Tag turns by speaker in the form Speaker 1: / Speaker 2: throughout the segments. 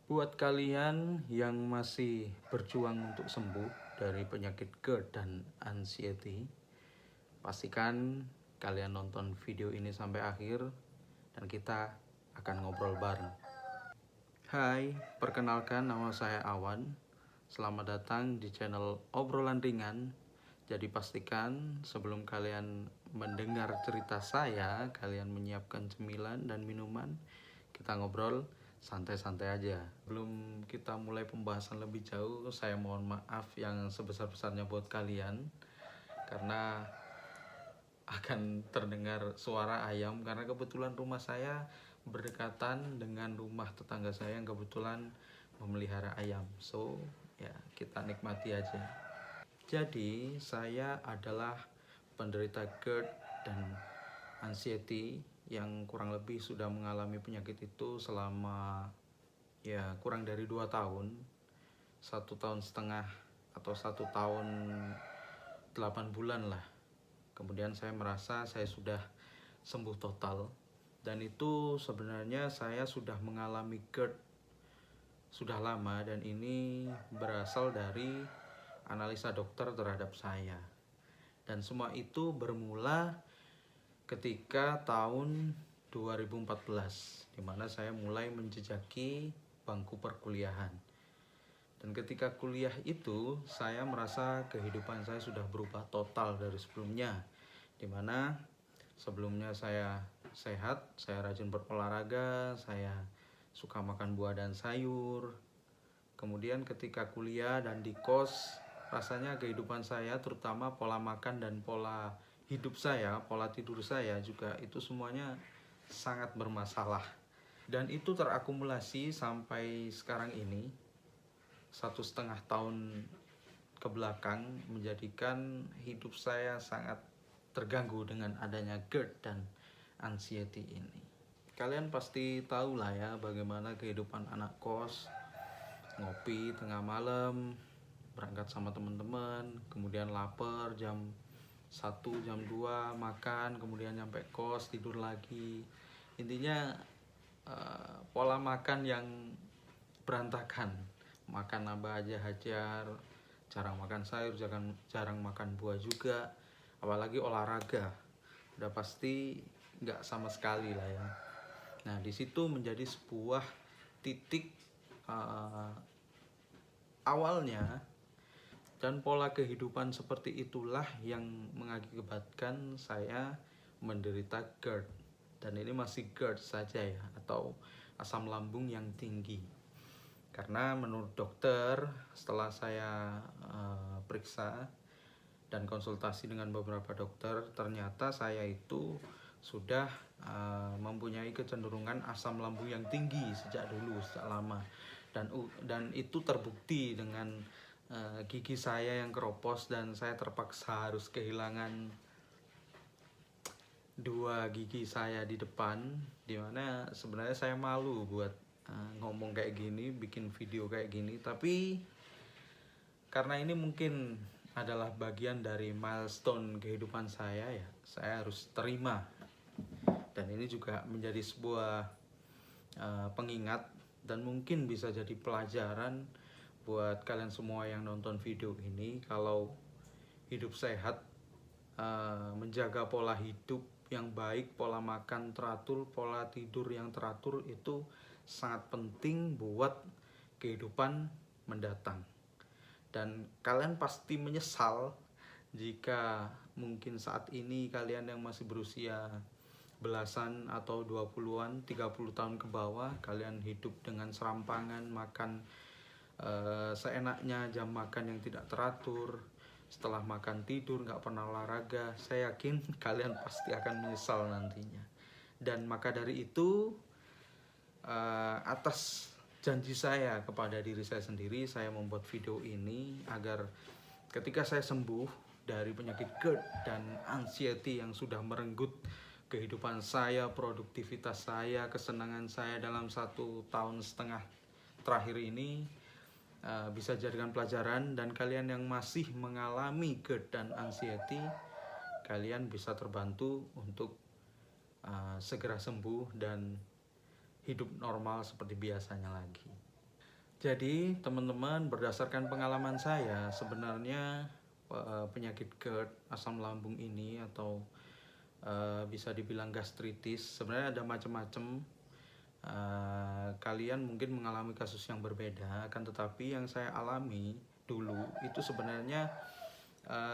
Speaker 1: Buat kalian yang masih berjuang untuk sembuh dari penyakit GERD dan anxiety, pastikan kalian nonton video ini sampai akhir dan kita akan ngobrol bareng. Hai, perkenalkan nama saya Awan. Selamat datang di channel Obrolan Ringan. Jadi pastikan sebelum kalian mendengar cerita saya, kalian menyiapkan cemilan dan minuman. Kita ngobrol santai-santai aja. Belum kita mulai pembahasan lebih jauh, saya mohon maaf yang sebesar-besarnya buat kalian karena akan terdengar suara ayam karena kebetulan rumah saya berdekatan dengan rumah tetangga saya yang kebetulan memelihara ayam. So, ya kita nikmati aja. Jadi, saya adalah penderita GERD dan anxiety yang kurang lebih sudah mengalami penyakit itu selama kurang dari 2 tahun, 1,5 tahun atau 1 tahun 8 bulan lah. Kemudian saya merasa saya sudah sembuh total, dan itu sebenarnya saya sudah mengalami GERD sudah lama, dan ini berasal dari analisa dokter terhadap saya. Dan semua itu bermula ketika tahun 2014, di mana saya mulai menjejaki bangku perkuliahan. Dan ketika kuliah itu, saya merasa kehidupan saya sudah berubah total dari sebelumnya, di mana sebelumnya saya sehat, saya rajin berolahraga, saya suka makan buah dan sayur. Kemudian ketika kuliah dan di kos, rasanya kehidupan saya, terutama pola makan dan pola hidup saya, pola tidur saya juga, itu semuanya sangat bermasalah. Dan itu terakumulasi sampai sekarang ini, 1,5 tahun ke belakang, menjadikan hidup saya sangat terganggu dengan adanya GERD dan anxiety ini. Kalian pasti tahu lah ya bagaimana kehidupan anak kos, ngopi tengah malam, berangkat sama teman-teman, kemudian lapar jam 1, jam 2 makan, kemudian nyampe kos tidur lagi. Intinya pola makan yang berantakan, makan nambah aja hajar, jarang makan sayur, jarang makan buah juga, apalagi olahraga udah pasti nggak sama sekali lah ya. Nah, di situ menjadi sebuah titik awalnya, dan pola kehidupan seperti itulah yang mengakibatkan saya menderita GERD. Dan ini masih GERD saja ya, atau asam lambung yang tinggi. Karena menurut dokter, setelah saya periksa dan konsultasi dengan beberapa dokter, ternyata saya itu sudah mempunyai kecenderungan asam lambung yang tinggi sejak lama, dan itu terbukti dengan gigi saya yang keropos, dan saya terpaksa harus kehilangan 2 gigi saya di depan, dimana sebenarnya saya malu buat ngomong kayak gini, bikin video kayak gini, tapi karena ini mungkin adalah bagian dari milestone kehidupan saya, ya saya harus terima. Dan ini juga menjadi sebuah pengingat, dan mungkin bisa jadi pelajaran buat kalian semua yang nonton video ini. Kalau hidup sehat, menjaga pola hidup yang baik, pola makan teratur, pola tidur yang teratur, itu sangat penting buat kehidupan mendatang. Dan kalian pasti menyesal jika mungkin saat ini kalian yang masih berusia belasan atau 20-an, 30 tahun ke bawah, kalian hidup dengan serampangan, makan seenaknya, jam makan yang tidak teratur, setelah makan tidur, nggak pernah olahraga. Saya yakin kalian pasti akan menyesal nantinya. Dan maka dari itu, atas janji saya kepada diri saya sendiri, saya membuat video ini agar ketika saya sembuh dari penyakit GERD dan anxiety yang sudah merenggut kehidupan saya, produktivitas saya, kesenangan saya dalam 1,5 tahun terakhir ini, bisa jadikan pelajaran. Dan kalian yang masih mengalami GERD dan anxiety, kalian bisa terbantu untuk segera sembuh dan hidup normal seperti biasanya lagi. Jadi teman-teman, berdasarkan pengalaman saya sebenarnya penyakit GERD, asam lambung ini, atau bisa dibilang gastritis, sebenarnya ada macam-macam. Kalian mungkin mengalami kasus yang berbeda, akan tetapi yang saya alami dulu itu sebenarnya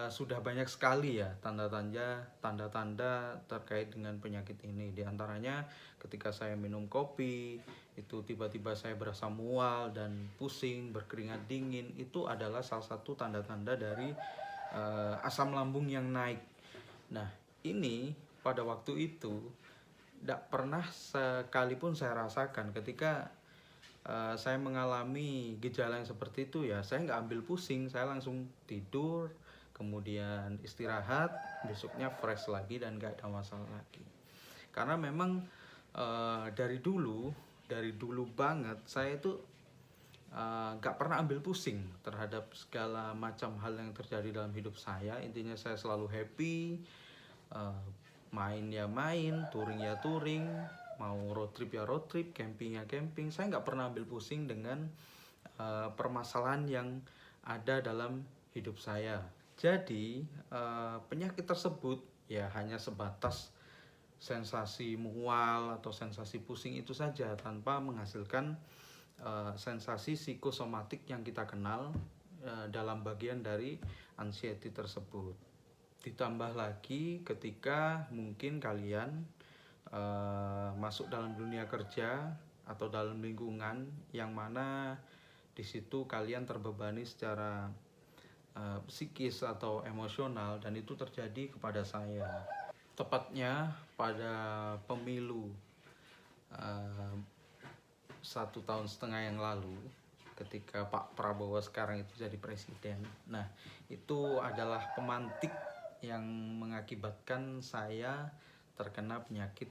Speaker 1: sudah banyak sekali ya tanda-tanda terkait dengan penyakit ini. Di antaranya ketika saya minum kopi, itu tiba-tiba saya berasa mual dan pusing, berkeringat dingin. Itu adalah salah satu tanda-tanda dari asam lambung yang naik. Nah, ini pada waktu itu tidak pernah sekalipun saya rasakan ketika saya mengalami gejala yang seperti itu. Ya saya nggak ambil pusing, saya langsung tidur, kemudian istirahat, besoknya fresh lagi dan nggak ada masalah lagi. Karena memang dari dulu banget saya itu nggak pernah ambil pusing terhadap segala macam hal yang terjadi dalam hidup saya. Intinya saya selalu happy, main ya main, touring ya touring, mau road trip ya road trip, camping ya camping. Saya nggak pernah ambil pusing dengan permasalahan yang ada dalam hidup saya. Jadi penyakit tersebut ya hanya sebatas sensasi mual atau sensasi pusing itu saja, tanpa menghasilkan sensasi psikosomatik yang kita kenal dalam bagian dari anxiety tersebut. Ditambah lagi ketika mungkin kalian masuk dalam dunia kerja atau dalam lingkungan yang mana di situ kalian terbebani secara psikis atau emosional, dan itu terjadi kepada saya. Tepatnya pada pemilu 1,5 tahun yang lalu, ketika Pak Prabowo sekarang itu jadi presiden. Nah, itu adalah pemantik yang mengakibatkan saya terkena penyakit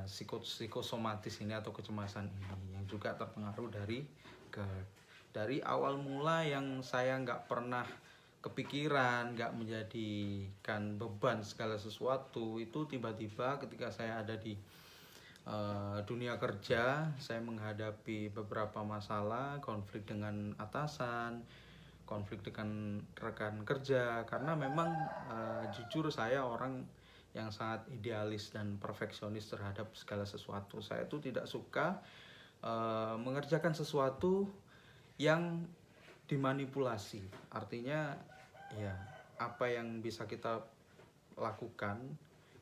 Speaker 1: psikosomatis ini atau kecemasan ini, yang juga terpengaruh dari GERD. Dari awal mula yang saya nggak pernah kepikiran, nggak menjadikan beban segala sesuatu, itu tiba-tiba ketika saya ada di dunia kerja, saya menghadapi beberapa masalah, konflik dengan atasan, konflik dengan rekan kerja. Karena memang jujur saya orang yang sangat idealis dan perfeksionis terhadap segala sesuatu. Saya tuh tidak suka mengerjakan sesuatu yang dimanipulasi. Artinya ya apa yang bisa kita lakukan,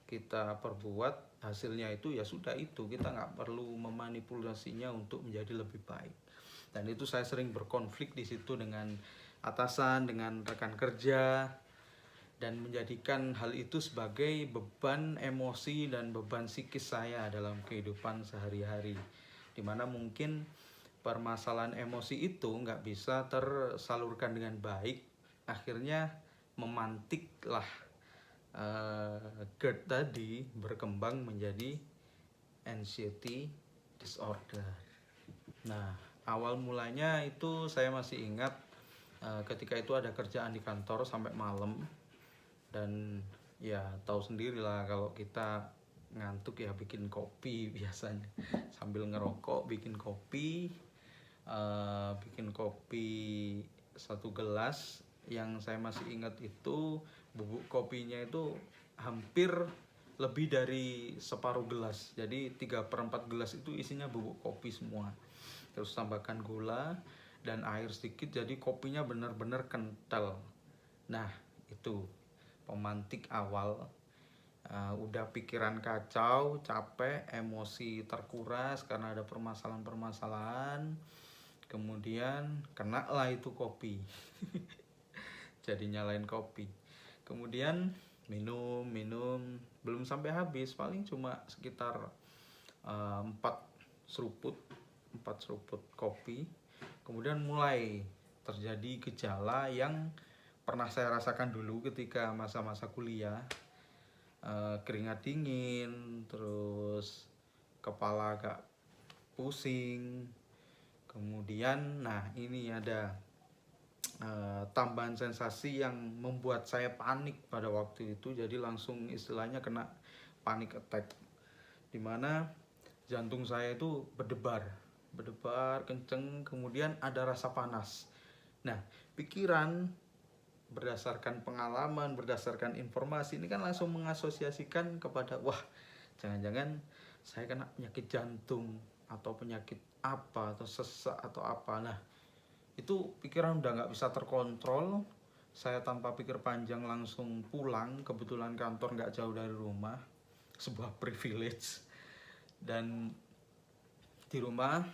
Speaker 1: kita perbuat, hasilnya itu ya sudah itu, kita nggak perlu memanipulasinya untuk menjadi lebih baik. Dan itu saya sering berkonflik di situ dengan atasan, dengan rekan kerja, dan menjadikan hal itu sebagai beban emosi dan beban psikis saya dalam kehidupan sehari-hari, dimana mungkin permasalahan emosi itu nggak bisa tersalurkan dengan baik. Akhirnya memantiklah GERD tadi berkembang menjadi anxiety disorder. Nah, awal mulanya itu saya masih ingat ketika itu ada kerjaan di kantor sampai malam, dan ya tahu sendirilah kalau kita ngantuk ya bikin kopi biasanya, sambil ngerokok bikin kopi. Bikin kopi 1 gelas. Yang saya masih ingat itu bubuk kopinya itu hampir lebih dari separuh gelas, jadi 3/4 gelas itu isinya bubuk kopi semua. Terus tambahkan gula dan air sedikit, jadi kopinya benar-benar kental. Nah, itu pemantik awal. Udah pikiran kacau, capek, emosi terkuras karena ada permasalahan-permasalahan. Kemudian kena lah itu kopi. Jadi nyalain kopi. Kemudian minum, belum sampai habis, paling cuma sekitar 4 seruput kopi. Kemudian mulai terjadi gejala yang pernah saya rasakan dulu ketika masa-masa kuliah. Keringat dingin, terus kepala agak pusing. Kemudian nah ini ada tambahan sensasi yang membuat saya panik pada waktu itu. Jadi langsung istilahnya kena panic attack, dimana jantung saya itu berdebar berdebar kenceng, kemudian ada rasa panas. Nah, pikiran berdasarkan pengalaman, berdasarkan informasi ini kan langsung mengasosiasikan kepada wah, jangan-jangan saya kena penyakit jantung atau penyakit apa atau sesak atau apa. Nah, itu pikiran udah nggak bisa terkontrol. Saya tanpa pikir panjang langsung pulang. Kebetulan kantor nggak jauh dari rumah, sebuah privilege. Dan di rumah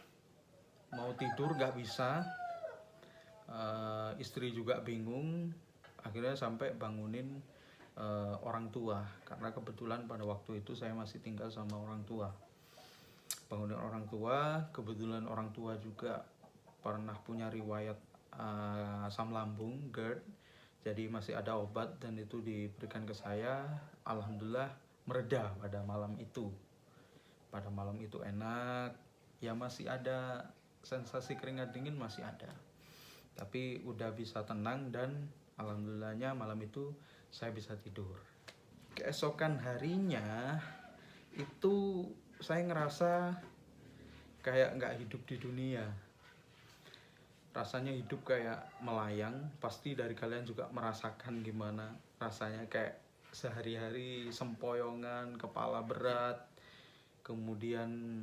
Speaker 1: mau tidur nggak bisa, istri juga bingung. Akhirnya sampai bangunin orang tua, karena kebetulan pada waktu itu saya masih tinggal sama orang tua. Bangunin orang tua, kebetulan orang tua juga pernah punya riwayat asam lambung, GERD, jadi masih ada obat dan itu diberikan ke saya. Alhamdulillah mereda pada malam itu. Pada malam itu enak, ya masih ada sensasi keringat dingin, masih ada, tapi udah bisa tenang dan alhamdulillahnya malam itu saya bisa tidur. Keesokan harinya itu saya ngerasa kayak nggak hidup di dunia. Rasanya hidup kayak melayang. Pasti dari kalian juga merasakan gimana rasanya, kayak sehari-hari sempoyongan, kepala berat, kemudian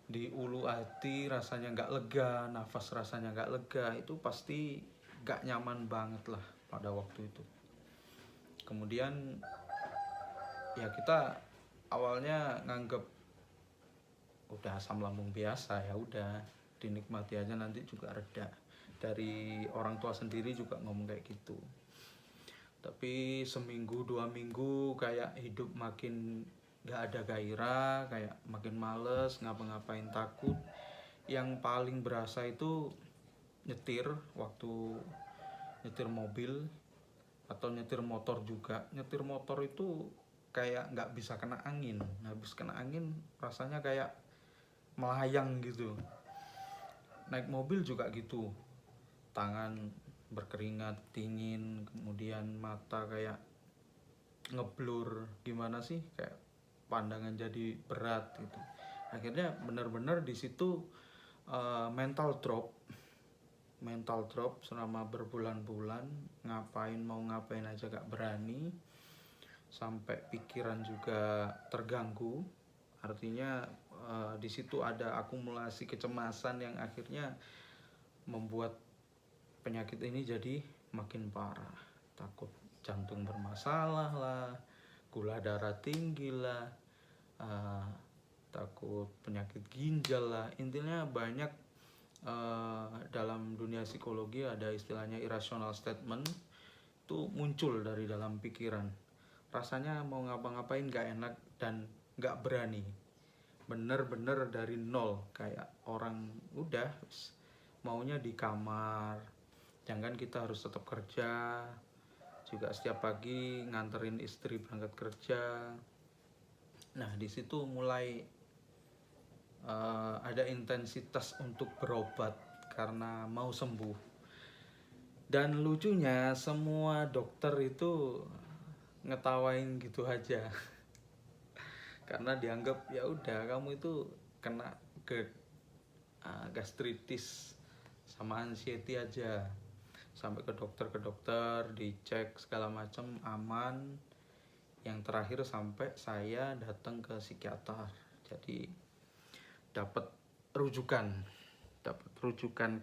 Speaker 1: di ulu hati rasanya nggak lega, nafas rasanya nggak lega. Itu pasti nggak nyaman banget lah pada waktu itu. Kemudian ya kita awalnya nganggep udah asam lambung biasa, ya udah dinikmati aja nanti juga reda. Dari orang tua sendiri juga ngomong kayak gitu. Tapi seminggu 2 minggu kayak hidup makin gak ada gairah, kayak makin males, ngapa-ngapain takut. Yang paling berasa itu nyetir, waktu nyetir mobil atau nyetir motor juga. Nyetir motor itu kayak nggak bisa kena angin. Habis kena angin rasanya kayak melayang gitu. Naik mobil juga gitu, tangan berkeringat dingin, kemudian mata kayak ngeblur, gimana sih, kayak pandangan jadi berat gitu. Akhirnya benar-benar di situ mental drop selama berbulan-bulan. Mau ngapain aja gak berani, sampai pikiran juga terganggu. Artinya di situ ada akumulasi kecemasan yang akhirnya membuat penyakit ini jadi makin parah. Takut jantung bermasalah lah, gula darah tinggi lah, takut penyakit ginjal lah. Intinya banyak. Dalam dunia psikologi ada istilahnya irrational statement, itu muncul dari dalam pikiran. Rasanya mau ngapa-ngapain gak enak dan gak berani. Bener-bener dari nol, kayak orang udah maunya di kamar. Jangan kita harus tetap kerja, juga setiap pagi nganterin istri berangkat kerja. Nah di situ mulai ada intensitas untuk berobat karena mau sembuh. Dan lucunya semua dokter itu ngetawain gitu aja. Karena dianggap ya udah kamu itu kena GERD, gastritis sama anxiety aja. Sampai ke dokter dicek segala macam aman. Yang terakhir sampai saya datang ke psikiater. Jadi dapat rujukan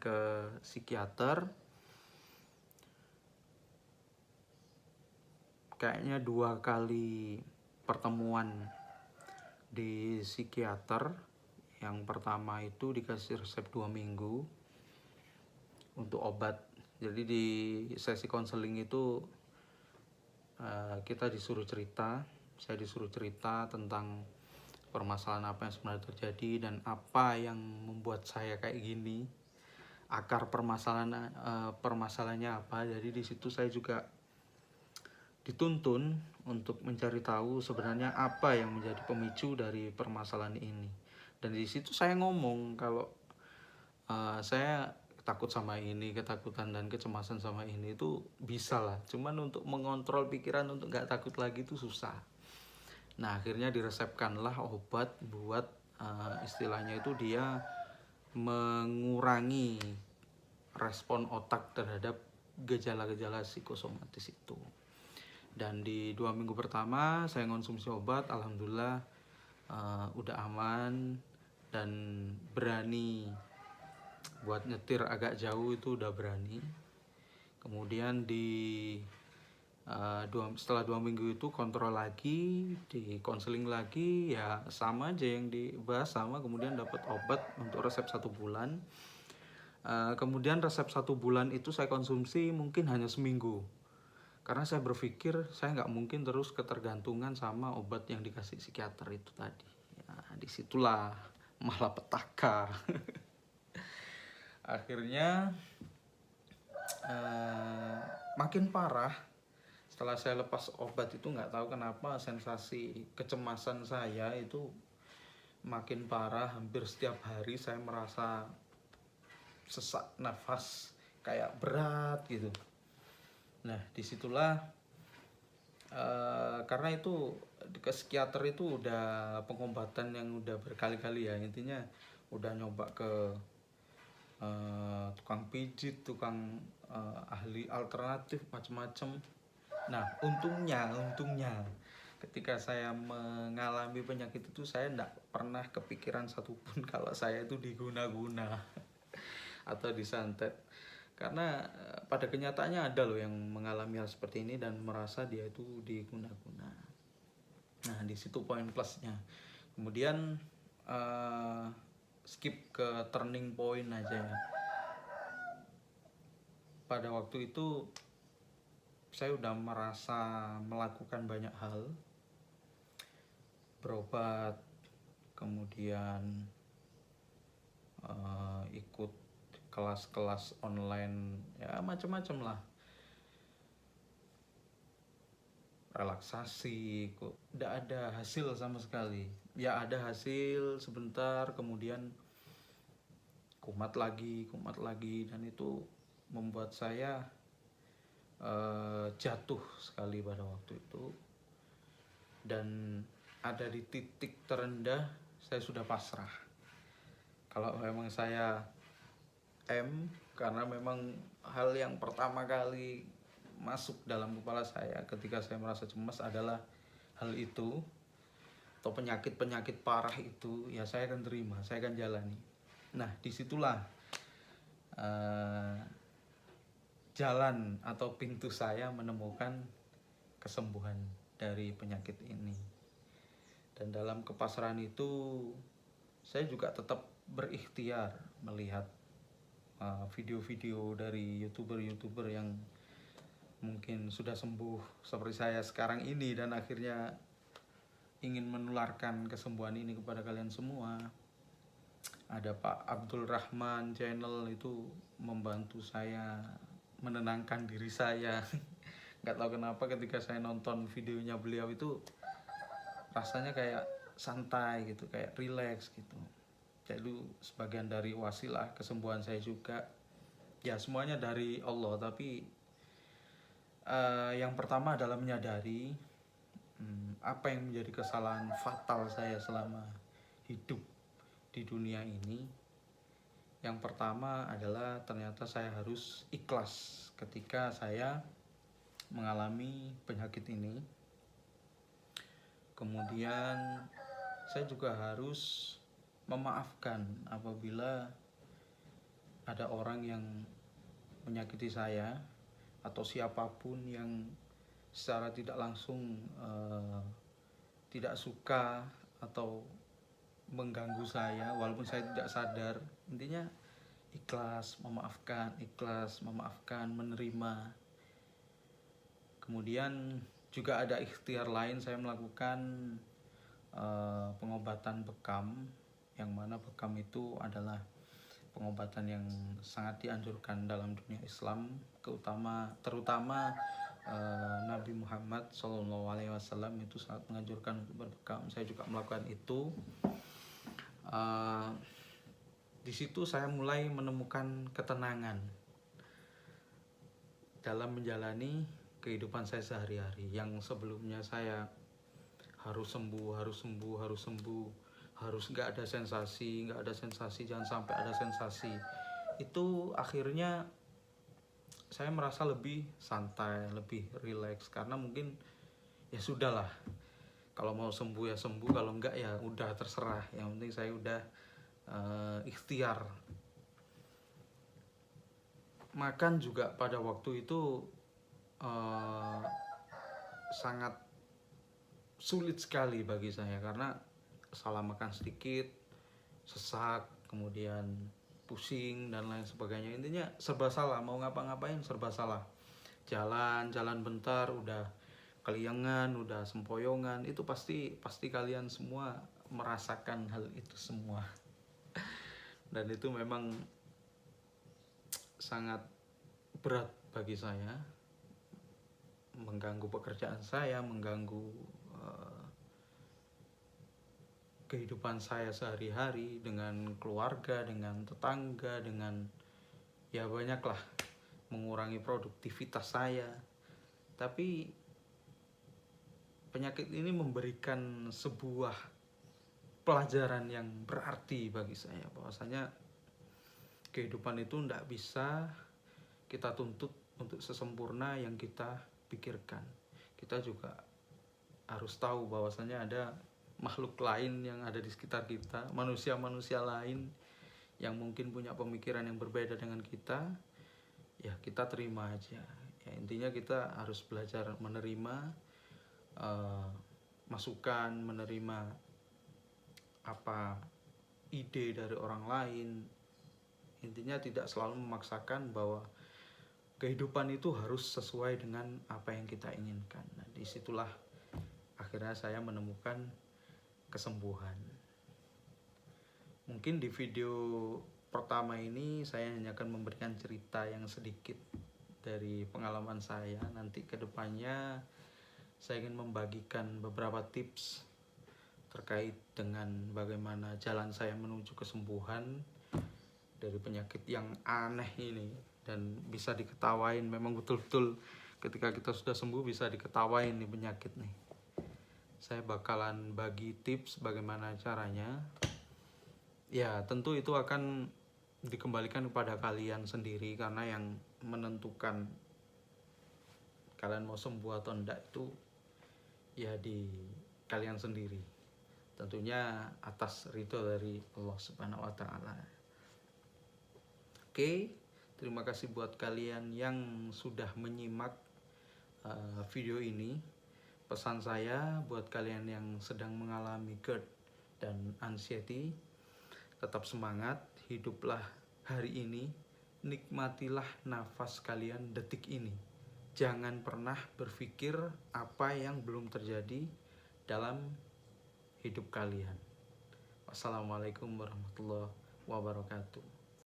Speaker 1: ke psikiater. Kayaknya 2 kali pertemuan di psikiater. Yang pertama itu dikasih resep 2 minggu untuk obat. Jadi di sesi konseling itu kita disuruh cerita. Saya disuruh cerita tentang permasalahan apa yang sebenarnya terjadi dan apa yang membuat saya kayak gini, akar permasalahannya apa. Jadi di situ saya juga dituntun untuk mencari tahu sebenarnya apa yang menjadi pemicu dari permasalahan ini. Dan di situ saya ngomong kalau saya takut sama ini, ketakutan dan kecemasan sama ini itu bisa lah, cuman untuk mengontrol pikiran untuk gak takut lagi itu susah. Nah akhirnya diresepkanlah obat buat istilahnya itu dia mengurangi respon otak terhadap gejala-gejala psikosomatis itu. Dan di 2 minggu pertama saya konsumsi obat, alhamdulillah udah aman dan berani buat nyetir agak jauh, itu udah berani. Kemudian setelah 2 minggu itu kontrol lagi, di konseling lagi, ya sama aja yang dibahas sama. Kemudian dapat obat untuk resep 1 bulan. Kemudian resep 1 bulan itu saya konsumsi mungkin hanya seminggu, karena saya berpikir saya nggak mungkin terus ketergantungan sama obat yang dikasih psikiater itu tadi. Disitulah malapetaka. Akhirnya makin parah. Setelah saya lepas obat itu, nggak tahu kenapa sensasi kecemasan saya itu makin parah. Hampir setiap hari saya merasa sesak nafas, kayak berat gitu. Nah disitulah karena itu ke psikiater itu udah pengobatan yang udah berkali-kali ya, intinya udah nyoba ke tukang pijit, tukang ahli alternatif, macam-macam. Nah untungnya ketika saya mengalami penyakit itu, saya tidak pernah kepikiran satupun kalau saya itu diguna-guna atau disantet. Karena pada kenyataannya ada loh yang mengalami hal seperti ini dan merasa dia itu diguna-guna. Nah di situ poin plusnya. Kemudian skip ke turning point aja ya. Pada waktu itu saya udah merasa melakukan banyak hal, berobat, kemudian ikut kelas-kelas online, ya macam-macam lah, relaksasi, kok tidak ada hasil sama sekali. Ya ada hasil sebentar, kemudian kumat lagi, dan itu membuat saya jatuh sekali pada waktu itu. Dan ada di titik terendah, saya sudah pasrah. Kalau memang saya karena memang hal yang pertama kali masuk dalam kepala saya ketika saya merasa cemas adalah hal itu, atau penyakit-penyakit parah itu, ya saya akan terima, saya akan jalani. Nah disitulah jalan atau pintu saya menemukan kesembuhan dari penyakit ini. Dan dalam kepasrahan itu saya juga tetap berikhtiar melihat video-video dari youtuber yang mungkin sudah sembuh seperti saya sekarang ini, dan akhirnya ingin menularkan kesembuhan ini kepada kalian semua. Ada Pak Abdul Rahman channel, itu membantu saya menenangkan diri saya. Nggak tahu kenapa ketika saya nonton videonya beliau itu rasanya kayak santai gitu, kayak relax gitu. Jadi sebagian dari wasilah kesembuhan saya juga. Ya semuanya dari Allah, tapi yang pertama adalah menyadari apa yang menjadi kesalahan fatal saya selama hidup di dunia ini. Yang pertama adalah ternyata saya harus ikhlas ketika saya mengalami penyakit ini. Kemudian saya juga harus memaafkan apabila ada orang yang menyakiti saya, atau siapapun yang secara tidak langsung tidak suka atau mengganggu saya walaupun saya tidak sadar. Intinya ikhlas memaafkan, menerima. Kemudian juga ada ikhtiar lain, saya melakukan pengobatan bekam, yang mana bekam itu adalah pengobatan yang sangat dianjurkan dalam dunia Islam, terutama Nabi Muhammad SAW itu sangat menganjurkan untuk berbekam. Saya juga melakukan itu. Di situ saya mulai menemukan ketenangan dalam menjalani kehidupan saya sehari-hari. Yang sebelumnya saya harus sembuh, harus nggak ada sensasi, jangan sampai ada sensasi. Itu akhirnya saya merasa lebih santai, lebih rileks, karena mungkin ya sudahlah, kalau mau sembuh ya sembuh, kalau enggak ya udah terserah, yang penting saya udah ikhtiar. Makan juga pada waktu itu sangat sulit sekali bagi saya, karena salah makan sedikit sesak, kemudian pusing dan lain sebagainya. Intinya serba salah, mau ngapa-ngapain serba salah. Jalan bentar udah keliengan, udah sempoyongan. Itu pasti kalian semua merasakan hal itu semua. Dan itu memang sangat berat bagi saya, mengganggu pekerjaan saya, mengganggu kehidupan saya sehari-hari dengan keluarga, dengan tetangga, dengan ya banyaklah, mengurangi produktivitas saya. Tapi penyakit ini memberikan sebuah pelajaran yang berarti bagi saya, bahwasanya kehidupan itu tidak bisa kita tuntut untuk sesempurna yang kita pikirkan. Kita juga harus tahu bahwasanya ada makhluk lain yang ada di sekitar kita, manusia-manusia lain yang mungkin punya pemikiran yang berbeda dengan kita. Ya kita terima aja. Ya, intinya kita harus belajar menerima masukan, menerima apa ide dari orang lain. Intinya tidak selalu memaksakan bahwa kehidupan itu harus sesuai dengan apa yang kita inginkan. Nah, disitulah akhirnya saya menemukan kesembuhan. Mungkin di video pertama ini saya hanya akan memberikan cerita yang sedikit dari pengalaman saya. Nanti kedepannya saya ingin membagikan beberapa tips terkait dengan bagaimana jalan saya menuju kesembuhan dari penyakit yang aneh ini, dan bisa diketawain. Memang betul-betul ketika kita sudah sembuh bisa diketawain nih penyakit nih. Saya bakalan bagi tips bagaimana caranya. Ya tentu itu akan dikembalikan kepada kalian sendiri, karena yang menentukan kalian mau sembuh atau enggak itu ya di kalian sendiri, tentunya atas ridho dari Allah Subhanahu wa Ta'ala. Oke, terima kasih buat kalian yang sudah menyimak video ini. Pesan saya buat kalian yang sedang mengalami GERD dan anxiety, tetap semangat, hiduplah hari ini, nikmatilah nafas kalian detik ini. Jangan pernah berpikir apa yang belum terjadi dalam hidup kalian. Wassalamualaikum warahmatullahi wabarakatuh.